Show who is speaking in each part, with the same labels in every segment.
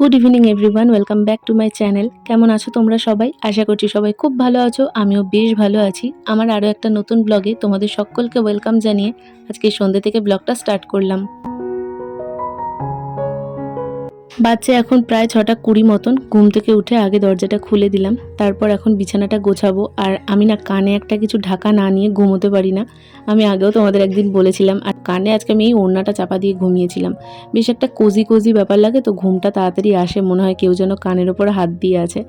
Speaker 1: Good evening everyone, welcome back to my channel. কেমন আছো তোমরা সবাই? আশা করছি সবাই খুব ভালো আছো। আমিও বেশ ভালো আছি। আমার আরও একটা নতুন ব্লগে তোমাদের সকলকে ওয়েলকাম জানিয়ে আজকে সন্ধ্যে থেকে ব্লগটা স্টার্ট করলাম। বাচ্চা এখন প্রায় 6:20 মতন। ঘুম থেকে উঠে আগে দরজাটা খুলে দিলাম, তারপর এখন বিছানাটা গোছাবো। আর আমি না কানে একটা কিছু ঢাকা না নিয়ে ঘুমোতে পারি না। আমি আগেও তোমাদের একদিন বলেছিলাম। আর কানে আজকে আমি এই ওড়নাটা চাপা দিয়ে ঘুমিয়েছিলাম। বেশ একটা কোজি কোজি ব্যাপার লাগে, তো ঘুমটা তাড়াতাড়ি আসে, মনে হয় কেউ যেন কানের ওপর হাত দিয়ে আছে।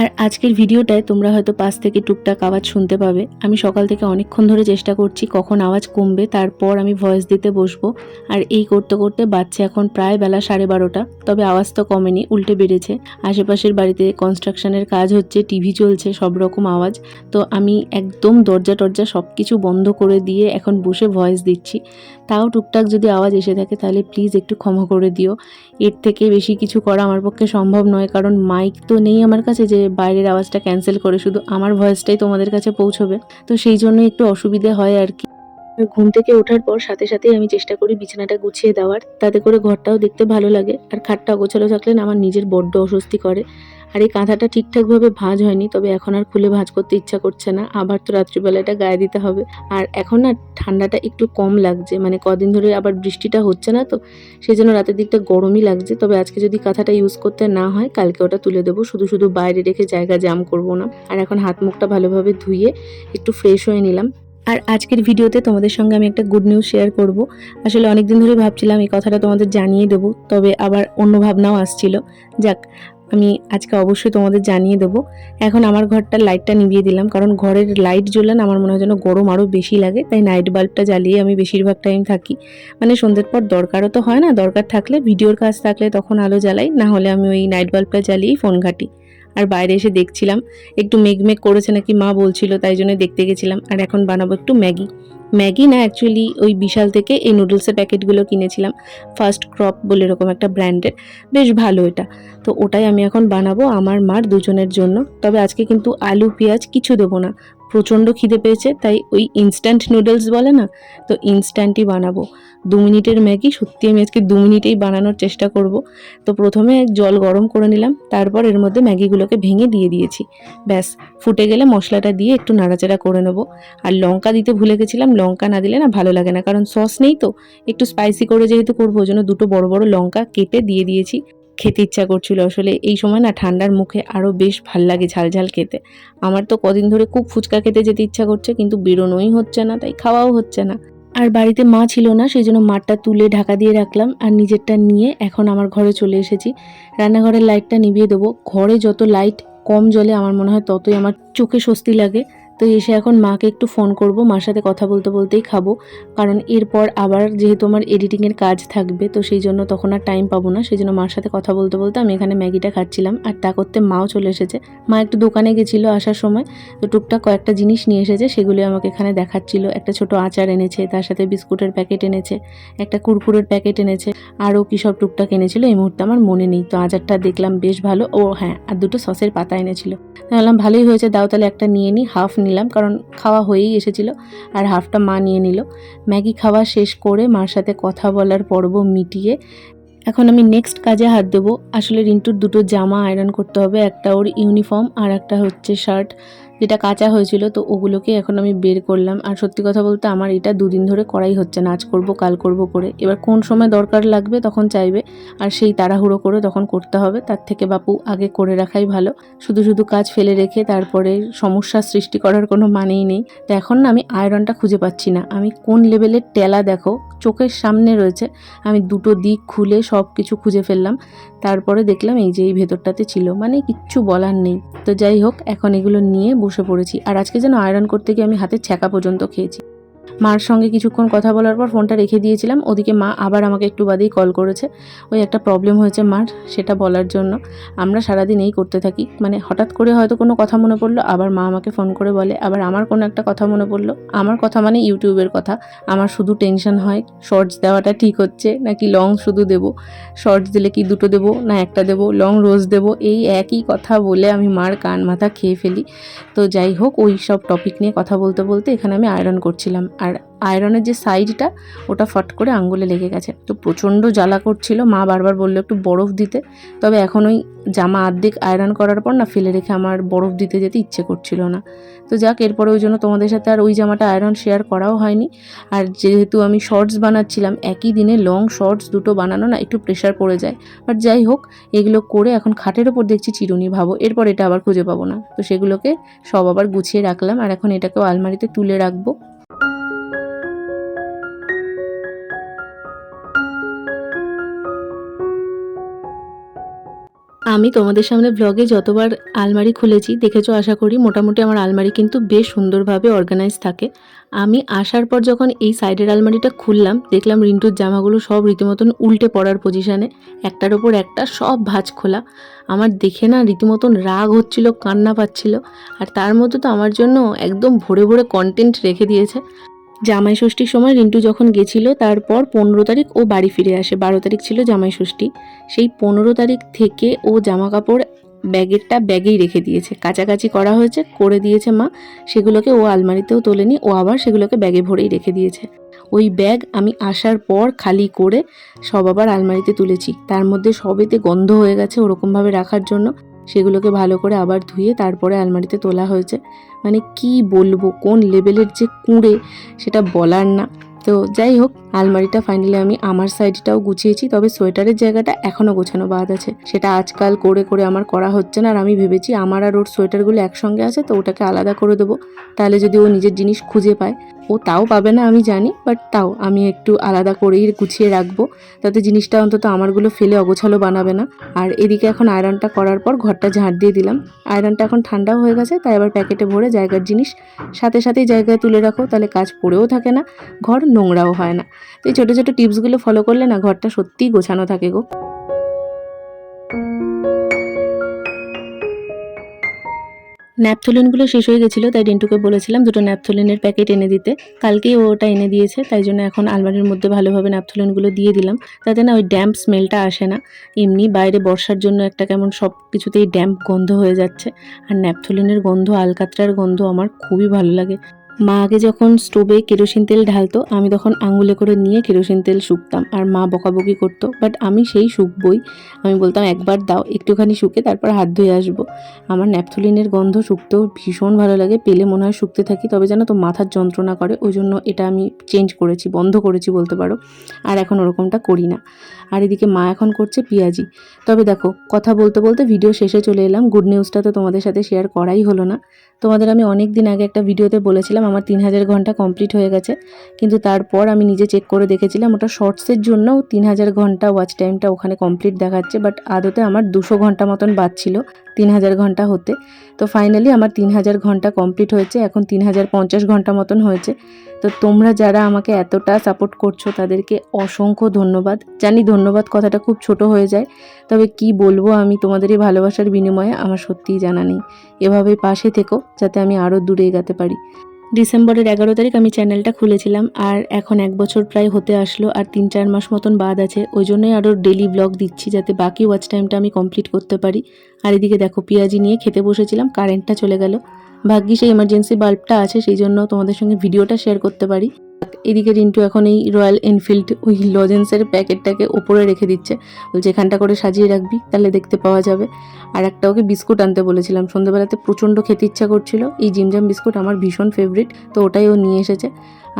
Speaker 1: আর আজকের ভিডিওটায় তোমরা হয়তো পাশ থেকে টুকটাক আওয়াজ শুনতে পাবে। আমি সকাল থেকে অনেকক্ষণ ধরে চেষ্টা করছি কখন আওয়াজ কমবে, তারপর আমি ভয়েস দিতে বসবো। আর এই করতে করতে বাচ্চা এখন প্রায় বেলা 12:30। তবে আওয়াজ তো কমেনি, উল্টে বেড়েছে। আশেপাশের বাড়িতে কনস্ট্রাকশনের কাজ হচ্ছে, টিভি চলছে, সব রকম আওয়াজ। তো আমি একদম দরজা টরজা সব কিছু বন্ধ করে দিয়ে এখন বসে ভয়েস দিচ্ছি। তাও টুকটাক যদি আওয়াজ এসে থাকে তাহলে প্লিজ একটু ক্ষমা করে দিও। এর থেকে বেশি কিছু করা আমার পক্ষে সম্ভব নয়, কারণ মাইক তো নেই আমার কাছে যে বাইরের আওয়াজটা ক্যান্সেল করে শুধু আমার ভয়েসটাই তোমাদের কাছে পৌঁছবে। তো সেই জন্য একটু অসুবিধে হয় আর কি। ঘুম থেকে ওঠার পর সাথে সাথেই আমি চেষ্টা করি বিছানাটা গুছিয়ে দেওয়ার, তাতে করে ঘরটাও দেখতে ভালো লাগে। আর খাটটা অগোছালো থাকলে না আমার নিজের বড্ড অস্বস্তি করে। আর এই কাঁথাটা ঠিকঠাকভাবে ভাঁজ হয়নি, তবে এখন আর খুলে ভাঁজ করতে ইচ্ছা করছে না। আবার তো রাত্রিবেলা এটা গায়ে দিতে হবে। আর এখন না ঠান্ডাটা একটু কম লাগছে, মানে কদিন ধরে আবার বৃষ্টিটা হচ্ছে না, তো সেই জন্য রাতের দিকটা গরমই লাগছে। তবে আজকে যদি কাঁথাটা ইউজ করতে না হয় কালকে ওটা তুলে দেবো, শুধু শুধু বাইরে রেখে জায়গা জাম করবো না। আর এখন হাত মুখটা ভালোভাবে ধুয়ে একটু ফ্রেশ হয়ে নিলাম। আর আজকের ভিডিওতে তোমাদের সঙ্গে আমি একটা গুড নিউজ শেয়ার করব। আসলে অনেকদিন ধরে ভাবছিলাম এই কথাটা তোমাদের জানিয়ে দেবো, তবে আবার অন্য ভাবনাও আসছিল। যাক, আমি আজকে অবশ্যই তোমাদের জানিয়ে দেবো। এখন আমার ঘরটার লাইটটা নিভিয়ে দিলাম, কারণ ঘরের লাইট জ্বললে না আমার মনে হয় যেন গরম আরও বেশি লাগে, তাই নাইট বাল্বটা জ্বালিয়ে আমি বেশিরভাগ টাইম থাকি। মানে সন্ধ্যের পর দরকারও তো হয় না, দরকার থাকলে ভিডিওর কাজ থাকলে তখন আলো জ্বালাই, না হলে আমি ওই নাইট বাল্বটা জ্বালিয়েই ফোন ঘাঁটি। আর বাইরে এসে দেখছিলাম একটু মেঘমেঘ করেছে নাকি মা বলছিল, তাই জন্য দেখতে গেছিলাম। আর এখন বানাবো একটু ম্যাগি। ম্যাগি না, অ্যাকচুয়ালি ওই বিশাল থেকে এই নুডলসের প্যাকেটগুলো কিনেছিলাম, ফার্স্ট ক্রপ বলে এরকম একটা ব্র্যান্ডের, বেশ ভালো এটা। তো ওটাই আমি এখন বানাবো আমার মার দুজনের জন্য। তবে আজকে কিন্তু আলু পেঁয়াজ কিছু দেবো না, প্রচণ্ড খিদে পেয়েছে, তাই ওই ইনস্ট্যান্ট নুডলস বলে না, তো ইনস্ট্যান্টই বানাবো। 2 মিনিটের ম্যাগি, সত্যি আমি আজকে 2 মিনিটেই বানানোর চেষ্টা করব। তো প্রথমে জল গরম করে নিলাম, তারপর এর মধ্যে ম্যাগিগুলোকে ভেঙে দিয়ে দিয়েছি। ব্যাস, ফুটে গেলে মশলাটা দিয়ে একটু নাড়াচাড়া করে নেবো। আর লঙ্কা দিতে ভুলে গেছিলাম, লঙ্কা না দিলে না ভালো লাগে না, কারণ সস নেই তো। একটু স্পাইসি করে যেহেতু করবো, ওই জন্য 2টো বড় বড় লঙ্কা কেটে দিয়ে দিয়েছি। খেতে ইচ্ছা করছিল আসলে এই সময় না, ঠান্ডার মুখে আরও বেশ ভাল লাগে ঝাল ঝাল খেতে। আমার তো কদিন ধরে খুব ফুচকা খেতে যেতে ইচ্ছা করছে, কিন্তু বেরোনোই হচ্ছে না, তাই খাওয়াও হচ্ছে না। আর বাড়িতে মা ছিল না, সেই জন্য মারটা তুলে ঢাকা দিয়ে রাখলাম, আর নিজেরটা নিয়ে এখন আমার ঘরে চলে এসেছি। রান্নাঘরের লাইটটা নিভিয়ে দেবো। ঘরে যত লাইট কম জ্বলে আমার মনে হয় ততই আমার চোখে স্বস্তি লাগে। তো এসে এখন মাকে একটু ফোন করব, মার সাথে কথা বলতে বলতেই খাবো, কারণ এরপর আবার যেহেতু আমার এডিটিংয়ের কাজ থাকবে, তো সেই জন্য তখন আর টাইম পাবো না। সেই জন্য মার সাথে কথা বলতে বলতে আমি এখানে ম্যাগিটা খাচ্ছিলাম, আর তা করতে মাও চলে এসেছে। মা একটু দোকানে গেছিলো আসার সময়, তো টুকটাক কয়েকটা জিনিস নিয়ে এসেছে, সেগুলি আমাকে এখানে দেখাচ্ছিল। একটা ছোট আচার এনেছে, তার সাথে বিস্কুটের প্যাকেট এনেছে, একটা কুরকুরের প্যাকেট এনেছে, আরও কী সব টুকটাক এনেছিল, এই মুহূর্তে আমার মনে নেই। তো আচারটা দেখলাম বেশ ভালো, ও হ্যাঁ, আর 2টো সসের পাতা এনেছিল। বললাম ভালোই হয়েছে, দাও তাহলে একটা নিয়ে নিই। হাফ নিলাম, কারণ খাওয়া হয়েই এসেছিলো, আর হাফটা মা নিয়ে নিল। ম্যাগি খাওয়া শেষ করে মার সাথে কথা বলার পর্ব মিটিয়ে এখন আমি নেক্সট কাজে হাত দেবো। আসলে রিন্টুর 2টো জামা আয়রন করতে হবে, একটা ওর ইউনিফর্ম আর একটা হচ্ছে শার্ট, যেটা কাঁচা হয়েছিল, তো ওগুলোকে এখন আমি বের করলাম। আর সত্যি কথা বলতে আমার এটা 2 দিন ধরে করাই হচ্ছে না, আজ করব কাল করব করে। এবার কোন সময় দরকার লাগবে তখন চাইবে, আর সেই তাড়াহুড়ো করে তখন করতে হবে। তার থেকে বাপু আগে করে রাখাই ভালো। শুধু শুধু কাজ ফেলে রেখে তারপরে সমস্যার সৃষ্টি করার কোনো মানেই নেই। তো এখন না আমি আয়রনটা খুঁজে পাচ্ছি না, আমি কোন লেভেলের টেলা দেখো চোখের সামনে রয়েছে। আমি 2টো দিক খুলে সব কিছু খুঁজে ফেললাম, তারপরে দেখলাম এই যে এই ভেতরটাতে ছিল, মানে কিচ্ছু বলার নেই। তো যাই হোক, এখন এগুলো নিয়ে বসে পড়েছি। আর আজকে যেন আয়রন করতে গিয়ে আমি হাতের ছ্যাঁকা পর্যন্ত খেয়েছি। মার সঙ্গে কিছুক্ষণ কথা বলার পর ফোনটা রেখে দিয়েছিলাম, ওদিকে মা আবার আমাকে একটু বাদেই কল করেছে। ওই একটা প্রবলেম হয়েছে মার, সেটা বলার জন্য। আমরা সারাদিন এই করতে থাকি, মানে হঠাৎ করে হয়তো কোনো কথা মনে পড়লো, আবার মা আমাকে ফোন করে বলে, আবার আমার কোনো একটা কথা মনে পড়লো। আমার কথা মানে ইউটিউবের কথা। আমার শুধু টেনশন হয় শর্টস দেওয়াটা ঠিক হচ্ছে নাকি লং শুধু দেবো, শর্টস দিলে কি 2টো দেবো না একটা দেবো, লং রোজ দেবো, এই একই কথা বলে আমি মার কান মাথা খেয়ে ফেলি। তো যাই হোক, ওই সব টপিক নিয়ে কথা বলতে বলতে এখানে আমি আয়রন করছিলাম। আর আর আয়রনের যে সাইডটা ওটা ফট করে আঙ্গুলে লেগে গেছে। তো প্রচণ্ড জ্বালা করছিল, মা বারবার বললো একটু বরফ দিতে। তবে এখন ওই জামা অর্ধেক আয়রন করার পর না ফেলে রেখে আমার বরফ দিতে যেতে ইচ্ছে করছিল না। তো যাক, এরপরে ওই জন্য তোমাদের সাথে আর ওই জামাটা আয়রন শেয়ার করাও হয়নি। আর যেহেতু আমি শর্টস বানাচ্ছিলাম, একই দিনে লং শর্টস দুটো বানানো না একটু প্রেশার পড়ে যায়। বাট যাই হোক, এগুলো করে এখন খাটের ওপর দেখছি চিরুনি, ভাবো এরপর এটা আবার খুঁজে পাবো না। তো সেগুলোকে সব আবার গুছিয়ে রাখলাম, আর এখন এটাকেও আলমারিতে তুলে রাখবো। আমি তোমাদের সামনে ব্লগে যতবার আলমারি খুলেছি দেখেছো আশা করি, মোটামুটি আমার আলমারি কিন্তু বেশ সুন্দরভাবে অর্গানাইজ থাকে। আমি আসার পর যখন এই সাইডের আলমারিটা খুললাম, দেখলাম রিন্টুর জামাগুলো সব রীতিমতন উল্টে পড়ার পজিশানে, একটার ওপর একটা সব ভাঁজ খোলা। আমার দেখে না রীতিমতন রাগ হচ্ছিল, কান্না পাচ্ছিল। আর তার মধ্যে তো আমার জন্য একদম ভরে ভরে কন্টেন্ট রেখে দিয়েছে। জামাই ষষ্ঠীর সময় রিন্টু যখন গেছিল, তারপর 15 তারিখ ও বাড়ি ফিরে আসে। 12 তারিখ ছিল জামাই ষষ্ঠী। সেই 15 তারিখ থেকে ও জামা কাপড় ব্যাগেই রেখে দিয়েছে। কাচাকাচি করা হয়েছে, করে দিয়েছে মা, সেগুলোকে ও আলমারিতেও তোলেনি, ও আবার সেগুলোকে ব্যাগে ভরেই রেখে দিয়েছে। ওই ব্যাগ আমি আসার পর খালি করে সব আবার আলমারিতে তুলেছি। তার মধ্যে সবেতে গন্ধ হয়ে গেছে ওরকমভাবে রাখার জন্য। সেগুলোকে ভালো করে আবার ধুয়ে তারপরে আলমারিতে তোলা হয়েছে। মানে কি বলবো, কোন লেভেলের যে কুঁড়ে সেটা বলার না। তো যাই হোক, আলমারিটা ফাইনালি আমি আমার সাইডটাও গুছিয়েছি, তবে সোয়েটারের জায়গাটা এখনও গোছানো বাদ আছে। সেটা আজকাল করে করে আমার করা হচ্ছে না। আর আমি ভেবেছি আমার আর ওর সোয়েটারগুলো একসঙ্গে আছে, তো ওটাকে আলাদা করে দেবো। তাহলে যদি ও নিজের জিনিস খুঁজে পায়, ও তাও পাবে না আমি জানি, বাট তাও আমি একটু আলাদা করেই গুছিয়ে রাখবো, তাতে জিনিসটা অন্তত আমারগুলো ফেলে অগোছালো বানাবে না। আর এদিকে এখন আয়রনটা করার পর ঘরটা ঝাঁট দিয়ে দিলাম। আয়রনটা এখন ঠান্ডাও হয়ে গেছে, তাই আবার প্যাকেটে ভরে জায়গার জিনিস সাথে সাথেই জায়গায় তুলে রাখো, তাহলে কাজ পড়েও থাকে না, ঘর নোংরাও হয় না। তো এই ছোটো ছোটো টিপসগুলো ফলো করলে না ঘরটা সত্যিই গোছানো থাকে গো। ন্যাপথলিনগুলো শেষ হয়ে গেছিলো, তাই রিন্টুকে বলেছিলাম দুটো ন্যাপথলিনের প্যাকেট এনে দিতে। কালকেই ও ওটা এনে দিয়েছে, তাই জন্য এখন আলমারির মধ্যে ভালোভাবে ন্যাপথলিনগুলো দিয়ে দিলাম, তাতে না ওই ড্যাম্প স্মেলটা আসে না। এমনি বাইরে বর্ষার জন্য একটা কেমন সব কিছুতেই ড্যাম্প গন্ধ হয়ে যাচ্ছে। আর ন্যাপথলিনের গন্ধ, আলকাতরার গন্ধ আমার খুবই ভালো লাগে। মা আগে যখন স্টোভে কেরোসিন তেল ঢালতো, আমি তখন আঙুলে করে নিয়ে কেরোসিন তেল শুকতাম, আর মা বকাবকি করতো, বাট আমি সেই শুকবই। আমি বলতাম একবার দাও, একটুখানি শুকে তারপর হাত ধুয়ে আসবো। আমার ন্যাপথলিনের গন্ধ শুকতেও ভীষণ ভালো লাগে, পেলে মনে হয় শুকতে থাকি, তবে জানো তো মাথার যন্ত্রণা করে, ওই জন্য এটা আমি চেঞ্জ করেছি, বন্ধ করেছি বলতে পারো। আর এখন ওরকমটা করি না। আর এদিকে মা এখন করছে পেঁয়াজি। তবে দেখো, কথা বলতে বলতে ভিডিও শেষে চলে এলাম। গুড নিউজটা তো তোমাদের সাথে শেয়ার করাই হলো না। তোমাদের আমি অনেক দিন আগে একটা ভিডিওতে বলেছিলাম আমার 3000 ঘন্টা কমপ্লিট হয়ে গেছে, কিন্তু তারপর আমি নিজে চেক করে দেখেছিলাম ওটা শর্টসের জন্য 3000 ঘন্টা ওয়াচ টাইমটা ওখানে কমপ্লিট দেখাচ্ছে, বাট আদতে আমার 200 ঘন্টা মতন বাদছিল 3000 ঘন্টা হতে। তো ফাইনালি আমার 3000 ঘন্টা কমপ্লিট হয়েছে, এখন 3050 ঘন্টা মতন হয়েছে। তো তোমরা যারা আমাকে এতটা সাপোর্ট করছো তাদেরকে অসংখ্য ধন্যবাদ। জানি ধন্যবাদ কথাটা খুব ছোট হয়ে যায়, তবে কি বলবো, আমি তোমাদের এই ভালোবাসার বিনিময়ে আমার সত্যিই জানা নেই। এভাবেই পাশে থেকো যাতে আমি আরও দূরে এগাতে পারি। ডিসেম্বরের 11 তারিখ আমি চ্যানেলটা খুলেছিলাম, আর এখন 1 বছর প্রায় হতে আসলো, আর 3-4 মাস মতন বাদ আছে। ওই জন্যই আরও ডেলি ব্লগ দিচ্ছি, যাতে বাকি ওয়াচ টাইমটা আমি কমপ্লিট করতে পারি। আর এদিকে দেখো, পেঁয়াজি নিয়ে খেতে বসেছিলাম, কারেন্টটা চলে গেল। ভাগ্যিস এই এমার্জেন্সি বাল্বটা আছে, সেই জন্য তোমাদের সঙ্গে ভিডিওটা শেয়ার করতে পারি। এদিকে রিন্টু এখন এই রয়্যাল এনফিল্ড ওই লজেন্সের প্যাকেটটাকে ওপরে রেখে দিচ্ছে, বলছে এখানটা করে সাজিয়ে রাখবি, তাহলে দেখতে পাওয়া যাবে। আর একটা ওকে বিস্কুট আনতে বলেছিলাম, সন্ধ্যেবেলাতে প্রচণ্ড খেতে ইচ্ছা করছিল, এই জিমজাম বিস্কুট আমার ভীষণ ফেভারিট, তো ওটাই ও নিয়ে এসেছে।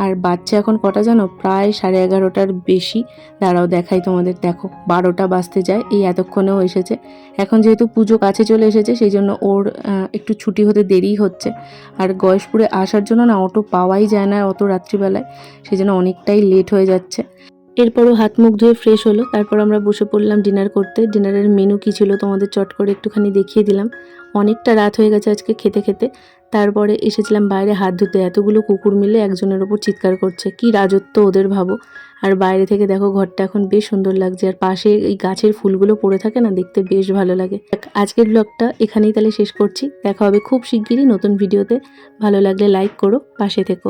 Speaker 1: আর বাচ্চা এখন কটা জানো, প্রায় 11:30টার বেশি। দাঁড়াও দেখাই তোমাদের, দেখো 12টা বাজতে যায়, এই এতক্ষণেও এসেছে। এখন যেহেতু পুজো কাছে চলে এসেছে, সেই জন্য ওর একটু ছুটি হতে দেরি হচ্ছে। আর গয়েশপুরে আসার জন্য না অটো পাওয়াই যায় না অত রাত্রিবেলায়, সেই জন্য অনেকটাই লেট হয়ে যাচ্ছে। এরপরও হাত মুখ ধুয়ে ফ্রেশ হলো, তারপর আমরা বসে পড়লাম ডিনার করতে। ডিনারের মেনু কী ছিল তোমাদের চট করে একটুখানি দেখিয়ে দিলাম। অনেকটা রাত হয়ে গেছে আজকে খেতে খেতে। তারপরে এসেছিলাম বাইরে হাত ধুতে, এতগুলো কুকুর মিলে একজনের ওপর চিৎকার করছে, কি রাজত্ব ওদের ভাবো। আর বাইরে থেকে দেখো ঘরটা এখন বেশ সুন্দর লাগছে, আর পাশে এই গাছের ফুলগুলো পড়ে থাকে না, দেখতে বেশ ভালো লাগে। আজকের ব্লগটা এখানেই তাহলে শেষ করছি, দেখা হবে খুব শিগগিরই নতুন ভিডিওতে। ভালো লাগলে লাইক করো, পাশে থেকো।